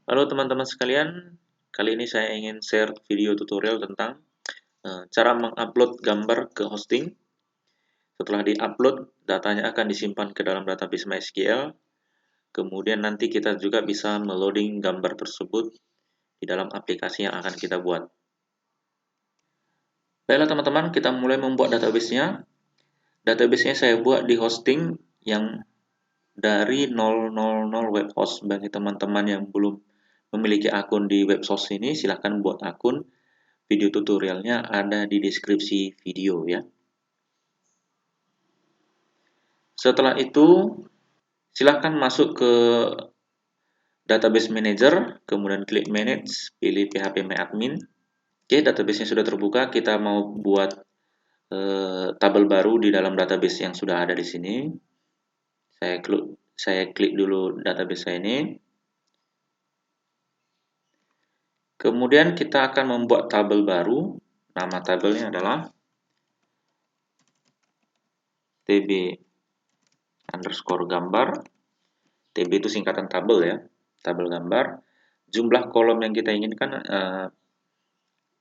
Halo teman-teman sekalian, kali ini saya ingin share video tutorial tentang cara mengupload gambar ke hosting. Setelah diupload, datanya akan disimpan ke dalam database MySQL. Kemudian nanti kita juga bisa meloading gambar tersebut di dalam aplikasi yang akan kita buat. Baiklah teman-teman, kita mulai membuat database-nya. Database-nya saya buat di hosting yang dari 000 web host. Bagi teman-teman yang belum memiliki akun di web host ini, silahkan buat akun. Video tutorialnya ada di deskripsi video ya. Setelah itu, silahkan masuk ke database manager, kemudian klik manage, pilih phpMyAdmin. Oke, database-nya sudah terbuka, kita mau buat tabel baru di dalam database yang sudah ada di sini. Saya klik dulu database saya ini. Kemudian kita akan membuat tabel baru. Nama tabelnya adalah tb_gambar. TB itu singkatan tabel ya, tabel gambar. Jumlah kolom yang kita inginkan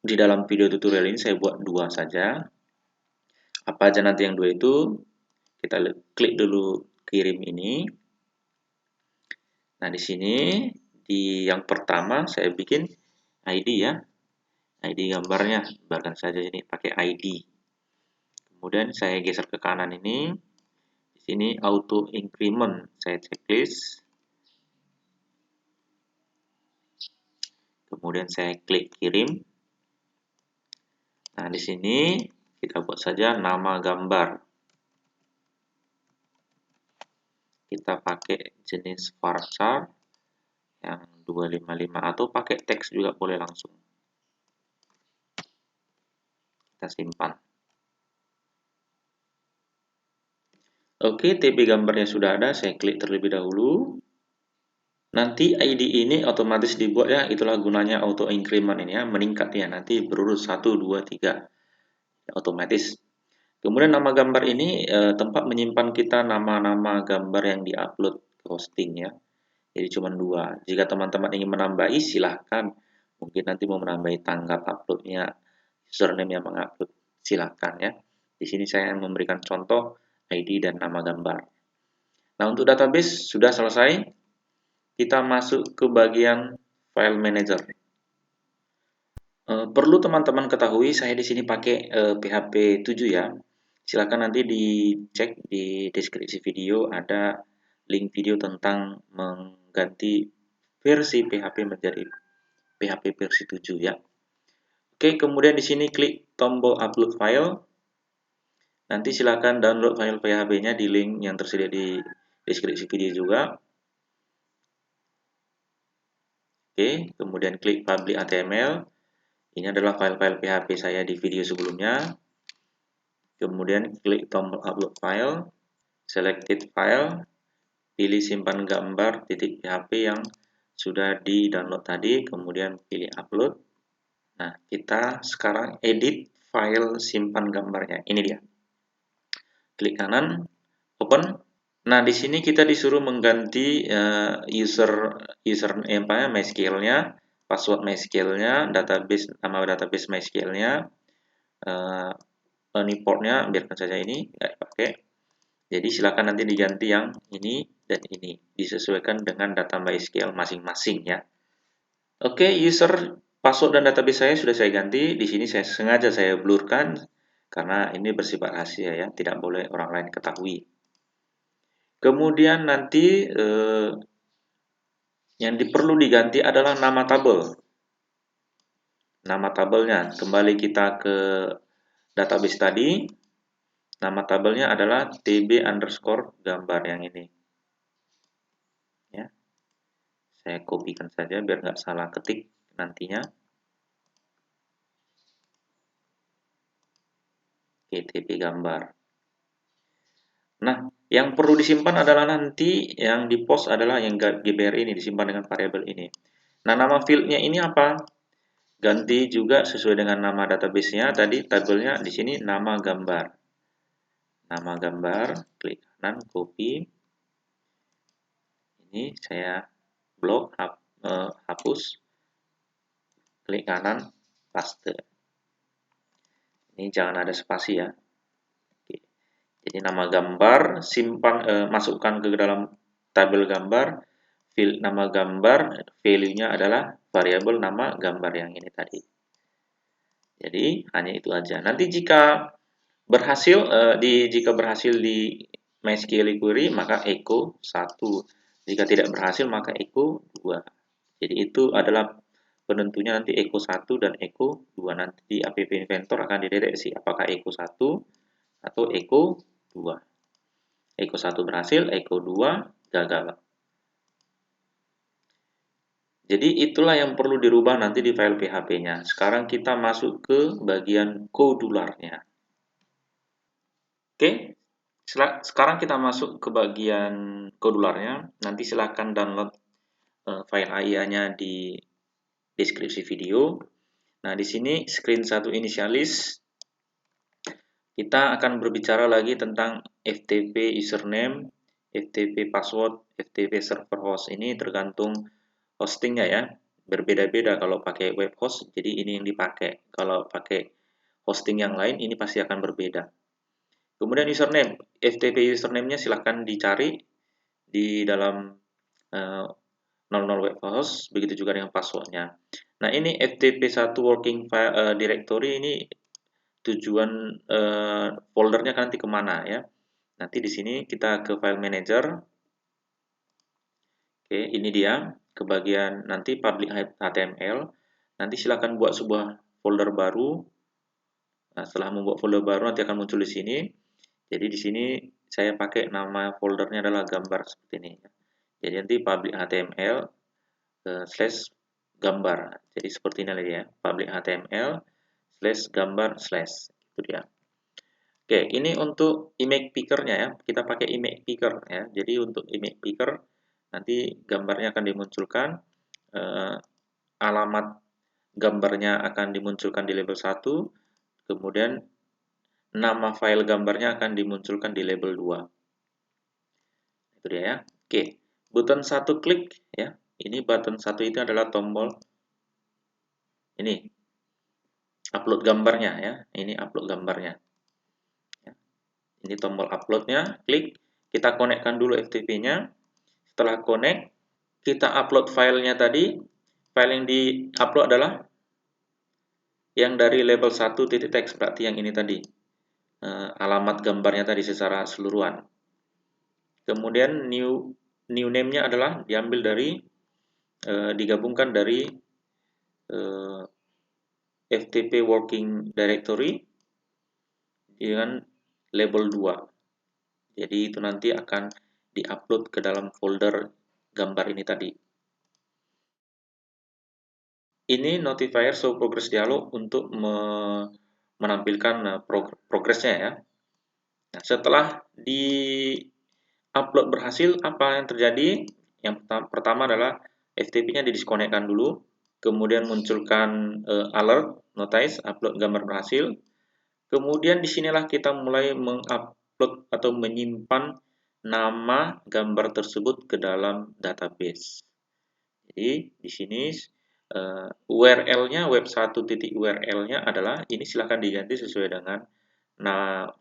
di dalam video tutorial ini saya buat 2 saja. Apa aja nanti yang 2 itu? Kita klik dulu kirim ini. Nah, di sini di yang pertama saya bikin ID ya. ID gambarnya, biarkan saja ini pakai ID. Kemudian saya geser ke kanan ini. Di sini auto increment, saya checklist. Kemudian saya klik kirim. Nah, di sini kita buat saja nama gambar. Kita pakai jenis varchar yang 255 atau pakai teks juga boleh langsung. Kita simpan. Oke, TB gambarnya sudah ada, saya klik terlebih dahulu. Nanti ID ini otomatis dibuat ya, itulah gunanya auto increment ini ya, meningkat ya, nanti berurut 1, 2, 3. Ya, otomatis. Kemudian nama gambar ini tempat menyimpan kita nama-nama gambar yang diupload ke hosting ya. Jadi cuma 2. Jika teman-teman ingin menambahi silahkan. Mungkin nanti mau menambahi tanggal uploadnya, username yang mengupload, silahkan ya. Di sini saya memberikan contoh ID dan nama gambar. Nah, untuk database sudah selesai. Kita masuk ke bagian file manager. Perlu teman-teman ketahui saya di sini pakai PHP 7 ya. Silakan nanti dicek di deskripsi video ada link video tentang mengganti versi PHP menjadi PHP versi 7 ya. Oke, kemudian di sini klik tombol upload file. Nanti silakan download file PHP-nya di link yang tersedia di deskripsi video juga. Oke, kemudian klik public HTML. Ini adalah file-file PHP saya di video sebelumnya. Kemudian klik tombol upload file, selected file, pilih simpan gambar .php yang sudah di-download tadi, kemudian pilih upload. Nah, kita sekarang edit file simpan gambarnya. Ini dia. Klik kanan, open. Nah, di sini kita disuruh mengganti username MySQL-nya, password MySQL-nya, nama database MySQL-nya, importnya biarkan saja ini, nggak dipakai. Jadi silakan nanti diganti yang ini dan ini, disesuaikan dengan data MySQL masing-masing ya. Oke, user, password dan database saya sudah saya ganti. Di sini saya sengaja saya blurkan karena ini bersifat rahasia ya, tidak boleh orang lain ketahui. Kemudian nanti yang perlu diganti adalah nama tabel. Nama tabelnya, kembali kita ke database tadi. Nama tabelnya adalah tb_gambar yang ini. Ya, saya kopikan saja biar nggak salah ketik nantinya. Oke, tb gambar. Nah, yang perlu disimpan adalah nanti yang di post adalah yang GBR ini disimpan dengan variabel ini. Nah, nama fieldnya ini apa? Ganti juga sesuai dengan nama database-nya. Tadi tabelnya di sini nama gambar. Nama gambar, klik kanan, copy. Ini saya blok hapus, klik kanan, paste. Ini jangan ada spasi ya. Oke. Jadi nama gambar simpan masukkan ke dalam tabel gambar, field nama gambar, value-nya adalah variabel nama gambar yang ini tadi. Jadi hanya itu aja. Nanti jika berhasil di MySQL query maka echo 1. Jika tidak berhasil maka echo 2. Jadi itu adalah penentunya nanti echo 1 dan echo 2. Nanti di app inventor akan dideteksi apakah echo 1 atau echo 2. Echo 1 berhasil, echo 2 gagal. Jadi itulah yang perlu dirubah nanti di file PHP-nya. Sekarang kita masuk ke bagian kodularnya. Oke, sekarang kita masuk ke bagian kodularnya. Nanti silahkan download file AIA-nya di deskripsi video. Nah, di sini screen 1 initialis. Kita akan berbicara lagi tentang FTP username, FTP password, FTP server host. Ini tergantung hostingnya ya. Berbeda-beda kalau pakai web host, jadi ini yang dipakai. Kalau pakai hosting yang lain, ini pasti akan berbeda. Kemudian username, FTP username-nya silahkan dicari di dalam 00 web host, begitu juga dengan passwordnya. Nah, ini FTP1 working file, directory ini tujuan foldernya nanti kemana ya. Nanti di sini kita ke file manager. Oke, ini dia ke bagian nanti public HTML. Nanti silakan buat sebuah folder baru. Nah, setelah membuat folder baru nanti akan muncul di sini. Jadi di sini saya pakai nama foldernya adalah gambar seperti ini. Jadi nanti public HTML slash gambar. Jadi seperti ini lagi ya, public HTML slash gambar slash itu dia. Oke, ini untuk image picker-nya ya. Kita pakai image picker ya. Jadi untuk image picker nanti gambarnya akan dimunculkan, alamat gambarnya akan dimunculkan di label 1, kemudian nama file gambarnya akan dimunculkan di label 2. Itu dia ya. Oke, button 1 klik ya. Ini button 1 itu adalah tombol ini upload gambarnya ya. Ini upload gambarnya. Ini tombol uploadnya, klik, kita konekkan dulu FTP-nya. Setelah connect, kita upload filenya tadi. File yang di-upload adalah yang dari label 1.txt, berarti yang ini tadi. Alamat gambarnya tadi secara keseluruhan. Kemudian new name-nya adalah diambil dari, digabungkan dari FTP working directory dengan label 2. Jadi itu nanti akan diupload ke dalam folder gambar ini tadi. Ini notifier show progress dialog untuk menampilkan progresnya ya. Nah, setelah di upload berhasil, apa yang terjadi? Yang pertama adalah FTP-nya didiskonekkan dulu, kemudian munculkan alert, notice, upload gambar berhasil. Kemudian disinilah kita mulai mengupload atau menyimpan nama gambar tersebut ke dalam database. Jadi di sini URL-nya web 1.url-nya adalah ini, silahkan diganti sesuai dengan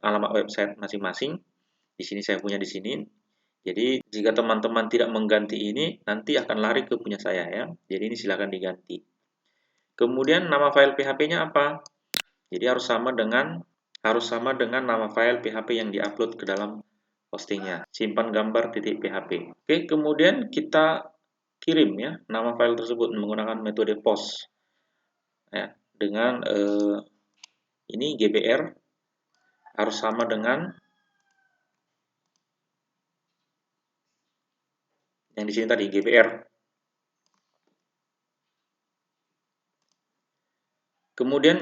alamat website masing-masing. Di sini saya punya di sini. Jadi jika teman-teman tidak mengganti ini, nanti akan lari ke punya saya ya. Jadi ini silahkan diganti. Kemudian nama file PHP-nya apa? Jadi harus sama dengan nama file PHP yang diupload ke dalam hostingnya. Simpan gambar .php. Oke, kemudian kita kirim ya nama file tersebut menggunakan metode post ya, dengan ini GBR harus sama dengan yang di sini tadi GBR. Kemudian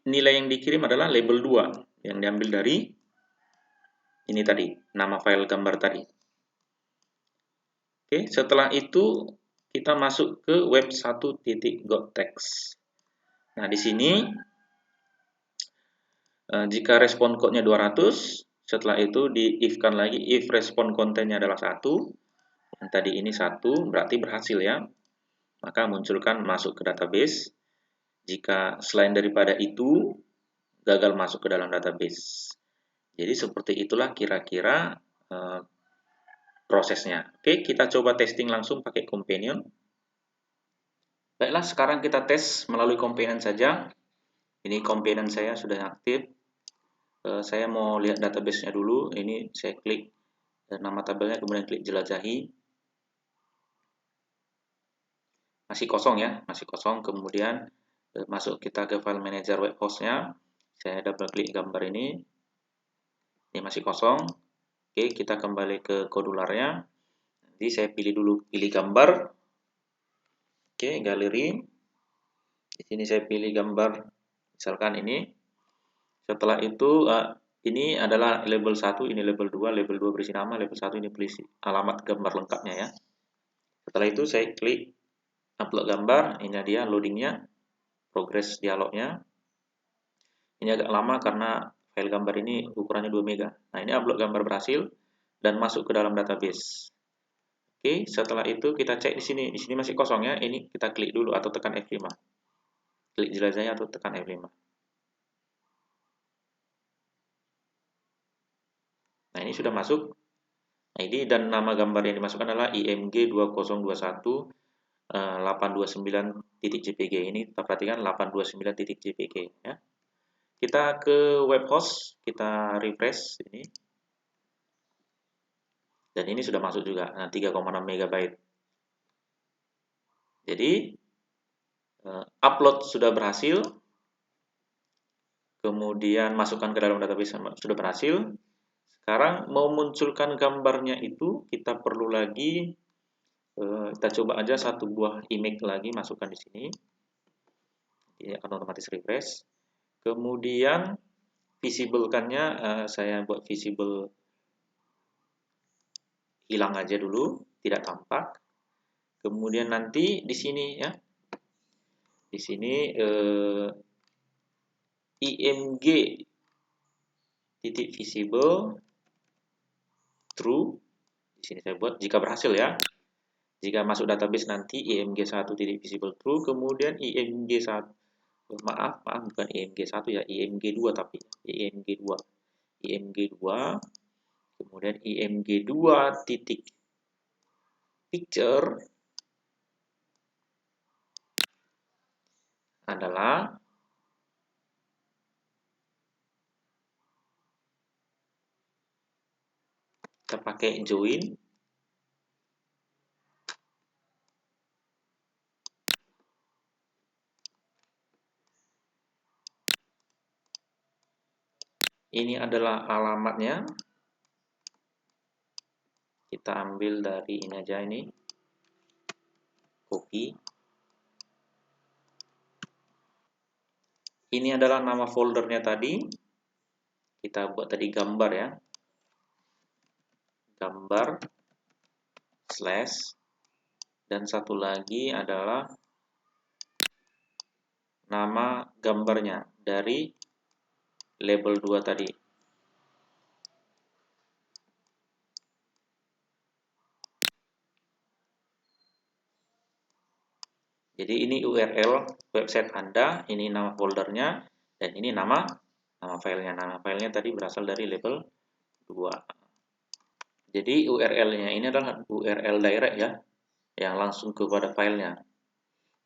nilai yang dikirim adalah label 2 yang diambil dari ini tadi, nama file gambar tadi. Oke, setelah itu kita masuk ke web 1.gotext. Nah, di sini jika respon code-nya 200, setelah itu di if-kan lagi, if respon kontennya adalah 1, yang tadi ini 1, berarti berhasil ya. maka munculkan masuk ke database. Jika selain daripada itu, gagal masuk ke dalam database. Jadi seperti itulah kira-kira prosesnya. Oke, kita coba testing langsung pakai Companion. Baiklah, sekarang kita tes melalui Companion saja. Ini Companion saya sudah aktif. Saya mau lihat database-nya dulu. Ini saya klik nama tabelnya, kemudian klik jelajahi. Masih kosong ya, masih kosong. Kemudian masuk kita ke file manager web host-nya. Saya double klik gambar ini. Ini masih kosong. Oke, kita kembali ke kodularnya. Nanti saya pilih gambar. Oke, galeri. Di sini saya pilih gambar, misalkan ini. Setelah itu, ini adalah label 1, ini label 2. Label 2 berisi nama, label 1 ini berisi alamat gambar lengkapnya ya. Setelah itu saya klik upload gambar. Ini dia loadingnya, progress dialognya. Ini agak lama karena file gambar ini ukurannya 2 MB. Nah, ini upload gambar berhasil dan masuk ke dalam database. Oke, setelah itu kita cek di sini. Di sini masih kosong ya. Ini kita klik dulu atau tekan F5. Klik jelajahnya atau tekan F5. Nah, ini sudah masuk. ID dan nama gambar yang dimasukkan adalah IMG 2021 829.jpg. Ini kita perhatikan 829.jpg ya. Kita ke web host, kita refresh ini. Dan ini sudah masuk juga, 3,6 MB. Jadi upload sudah berhasil. Kemudian masukkan ke dalam database sudah berhasil. Sekarang mau munculkan gambarnya itu kita perlu lagi kita coba aja satu buah image lagi masukkan di sini. Ini akan otomatis refresh. Kemudian visible-kannya saya buat visible hilang aja dulu, tidak tampak. Kemudian nanti di sini ya. Di sini IMG titik visible true. Di sini saya buat jika berhasil ya. Jika masuk database nanti IMG 1 titik visible true, kemudian IMG 1 maaf bukan IMG 1 ya, IMG 2 tapi IMG 2. IMG 2 kemudian IMG 2 titik picture adalah kita pakai join. Ini adalah alamatnya. Kita ambil dari ini aja ini. Copy. Ini adalah nama foldernya tadi. Kita buat tadi gambar ya. Gambar slash dan satu lagi adalah nama gambarnya dari label 2 tadi. Jadi ini URL website Anda, ini nama foldernya, dan ini nama filenya. Nama filenya tadi berasal dari label 2. Jadi URL-nya ini adalah URL direct ya, yang langsung kepada filenya.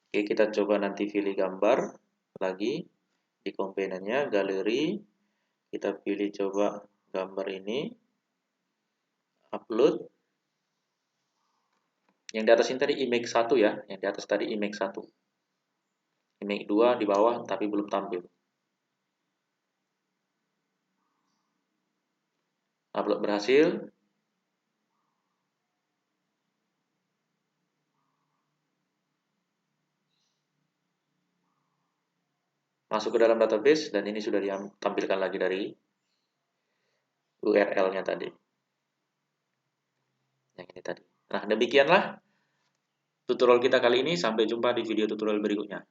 Oke, kita coba nanti pilih gambar lagi di komponennya, galeri. Kita pilih coba gambar ini, upload. Yang di atas ini tadi image 1 ya, yang di atas tadi image 1. Image 2 di bawah tapi belum tampil. Upload berhasil. Masuk ke dalam database dan ini sudah ditampilkan lagi dari URL-nya tadi. Yang ini tadi. Nah, demikianlah tutorial kita kali ini. Sampai jumpa di video tutorial berikutnya.